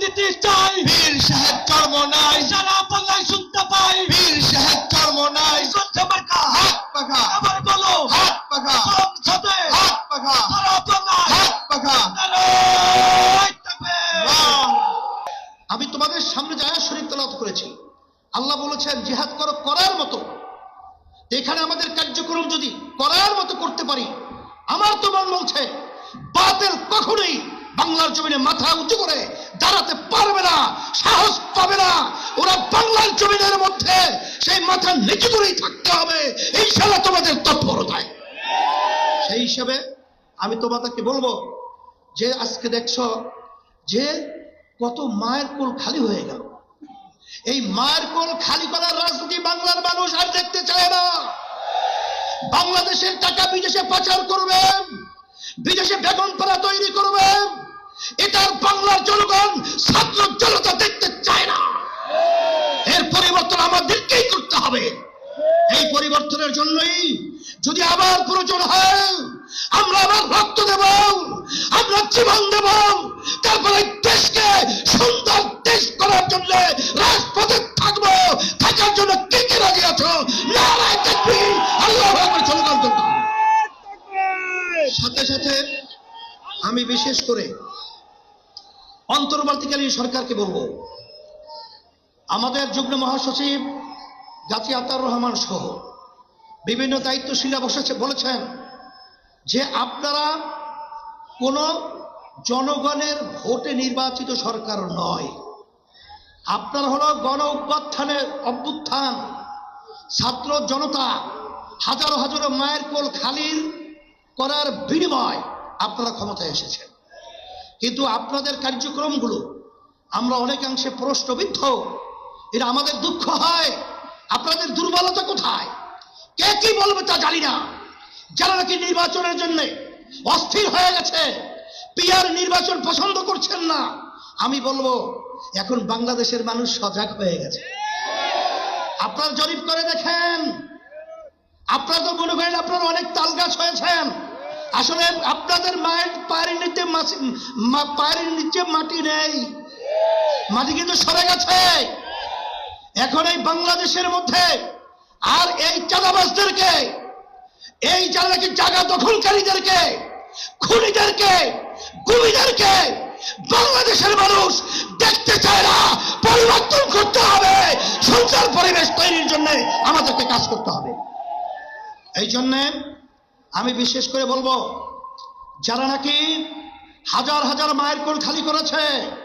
রাজনীতি চাই, বীর সাহেব কর্ম নাই, সারা বাংলায় শুনতে পাই, বীর সাহেব কর্ম নাই, চলছে মার্কা হাত পাখা, আবার বলো হাত পাখা, সংসদে হাত পাখা, সারা বাংলায় হাত পাখা। নারায়ে তাকবীর। আমি তোমাদের সামনে আয়াত শরীফ তেলাওয়াত করেছি। আল্লাহ বলেছেন জিহাদ করো করার মতো। এখানে আমাদের কার্যক্রম যদি করার মতো করতে পারি, আমার তো মন বলছে বাতিল কখনোই বাংলার জমিনে মাথা উঁচু করে দাঁড়াতে পারবে না, সাহস পাবে না। ওরা বাংলার জমিনের মধ্যে সেই মাথা নিচু করেই থাকতে হবে ইনশাআল্লাহ তোমাদের তৎপরতায়। সেই হিসাবে আমি তোমাদেরকে বলবো যে আজকে দেখছো যে কত মায়ের কোল খালি হয়ে গেল। এই মায়ের কোল খালি করার রাজনীতি বাংলার মানুষ আর দেখতে চায় না। বাংলাদেশের টাকা বিদেশে পাচার করবে, বিদেশে বেগম পাড়া তৈরি করবে, এটা বাংলার জনগণ ছাত্র জনতা দেখতে চায় না। এর পরিবর্তন আমাদেরকেই করতে হবে। এই পরিবর্তনের জন্যই যদি আবার প্রয়োজন হয় আমরা আবার রক্ত দেব, আমরা জীবন দেব, তারপরে দেশকে সুন্দর দেশ করার জন্য রাজপথে থাকবো। থাকার জন্য কে কে রাজি আছো? নারায়ে তাকবীর, আল্লাহু আকবার, জনগণ করতে। সাথে সাথে আমি বিশেষ করে অন্তর্বর্তীকালীন সরকারকে বলবো, আমাদের যুগ্ম মহাসচিব গাজী আতাউর রহমান সহ বিভিন্ন দায়িত্বশীলরা বলেছেন যে আপনারা কোন জনগণের ভোটে নির্বাচিত সরকার নয়, আপনারা হলো গণ অভ্যুত্থান, ছাত্র জনতা হাজারো হাজারো মায়ের কোল খালি করার বিনিময় আপনারা ক্ষমতায় এসেছেন। কিন্তু আপনাদের কার্যক্রমগুলো আমরা অনেকাংশে প্রশ্নবিদ্ধ। এটা আমাদের দুঃখ হয়। আপনাদের দুর্বলতা কোথায়? কে কি বলবে তা জানি না। যারা নাকি নির্বাচনের জন্য অস্থির হয়ে গেছে, পিআর নির্বাচন পছন্দ করছেন না, আমি বলবো এখন বাংলাদেশের মানুষ সজাগ হয়ে গেছে। আপনারা জরিপ করে দেখেন, আপনারা তো মনে করেন আপনারা অনেক তাল গাছ হয়েছেন। আসলে আপনাদের মায়ের পায়ের নিচে মাটি নেই, মাটি কিন্তু সরে গেছে। এখন এই বাংলাদেশের মধ্যে আর এই চাঁদাবাজদেরকে, এই যারা নাকি জায়গা দখলকারীদেরকে, খুনিদেরকে, গুমিদেরকে বাংলাদেশের মানুষ দেখতে চায় না। পরিবর্তন করতে হবে, সুন্দর পরিবেশ তৈরির জন্য আমাদেরকে কাজ করতে হবে। এই জন্যে আমি বিশেষ করে বলবো, যারা নাকি হাজার হাজার মায়ের কোল খালি করেছে,